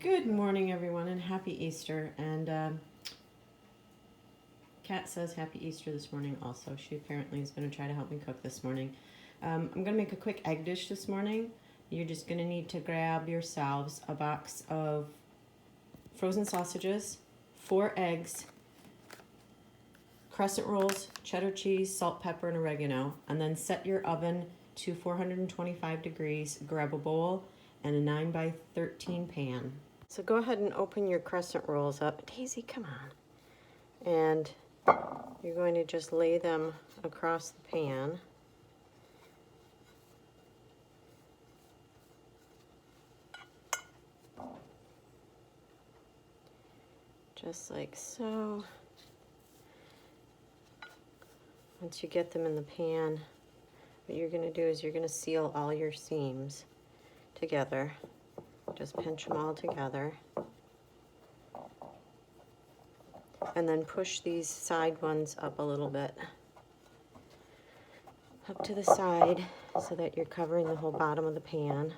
Good morning, everyone, and happy Easter. And Kat says happy Easter this morning also. She apparently is going to try to help me cook this morning. I'm going to make a quick egg dish this morning. You're just going to need to grab yourselves a box of frozen sausages, 4 eggs, crescent rolls, cheddar cheese, salt, pepper, and oregano, and then set your oven to 425 degrees. Grab a bowl and a 9 by 13 pan. So go ahead and open your crescent rolls up. Daisy, come on. And you're going to just lay them across the pan. Just like so. Once you get them in the pan, what you're going to do is you're going to seal all your seams together. Just pinch them all together. And then push these side ones up a little bit. Up to the side so that you're covering the whole bottom of the pan.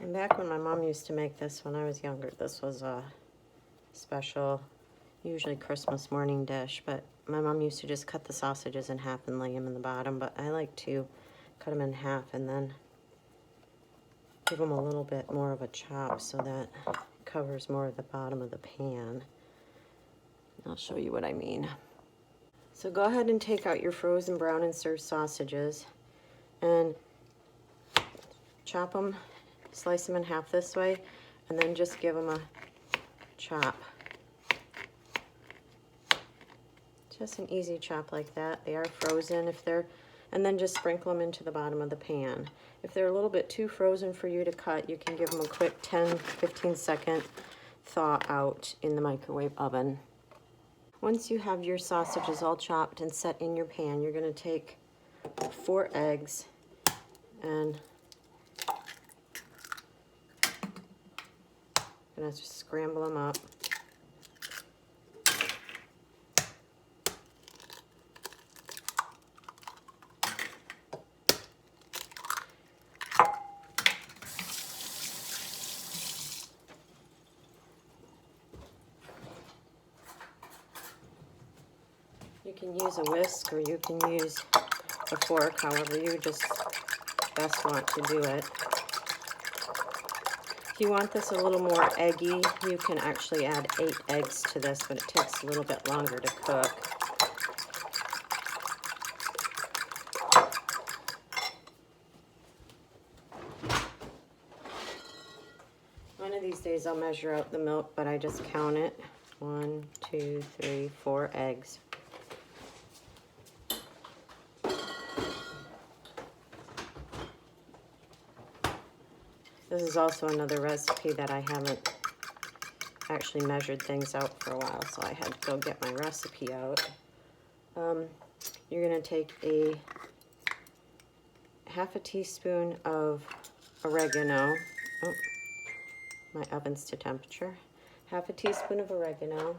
And back when my mom used to make this when I was younger, this was a special, usually Christmas morning dish, but my mom used to just cut the sausages in half and lay them in the bottom, but I like to cut them in half and then give them a little bit more of a chop so that it covers more of the bottom of the pan. I'll show you what I mean. So go ahead and take out your frozen brown and served sausages and chop them, slice them in half this way, and then just give them a chop. Just an easy chop like that. They are frozen and then just sprinkle them into the bottom of the pan. If they're a little bit too frozen for you to cut, you can give them a quick 10-15 second thaw out in the microwave oven. Once you have your sausages all chopped and set in your pan, you're going to take 4 eggs and I'm going to just scramble them up. You can use a whisk or you can use a fork, however you just best want to do it. If you want this a little more eggy, you can actually add 8 eggs to this, but it takes a little bit longer to cook. One of these days I'll measure out the milk, but I just count it. 1, 2, 3, 4 eggs. This is also another recipe that I haven't actually measured things out for a while, so I had to go get my recipe out. You're going to take a half a teaspoon of oregano. Oh, my oven's to temperature. Half a teaspoon of oregano,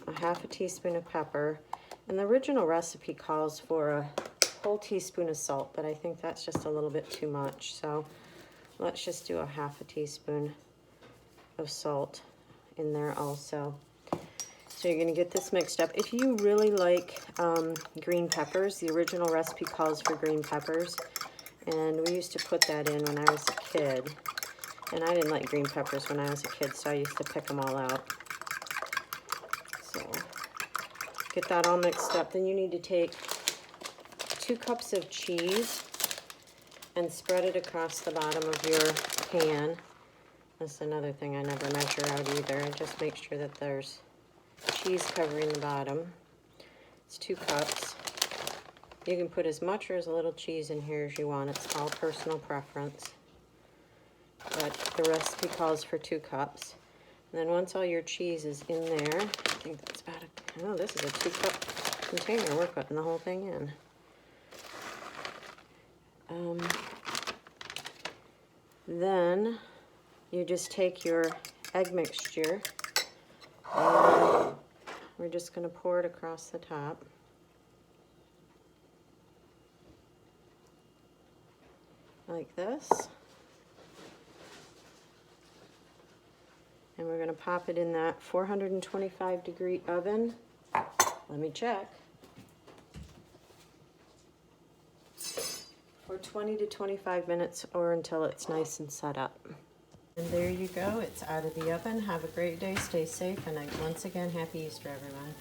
a half a teaspoon of pepper, and the original recipe calls for a whole teaspoon of salt, but I think that's just a little bit too much, so let's just do a half a teaspoon of salt in there also. So you're going to get this mixed up. If you really like green peppers, the original recipe calls for green peppers, and we used to put that in when I was a kid, and I didn't like green peppers when I was a kid, so I used to pick them all out. So get that all mixed up. Then you need to take 2 cups of cheese and spread it across the bottom of your pan. That's another thing I never measure out either. I just make sure that there's cheese covering the bottom. It's 2 cups. You can put as much or as little cheese in here as you want. It's all personal preference. But the recipe calls for 2 cups. And then once all your cheese is in there, I think that's about this is a 2-cup container. We're putting the whole thing in. Then you just take your egg mixture and just going to pour it across the top. Like this. And we're going to pop it in that 425-degree oven. Let me check. For 20 to 25 minutes or until it's nice and set up. And there you go. It's out of the oven. Have a great day. Stay safe. And once again, happy Easter, everyone.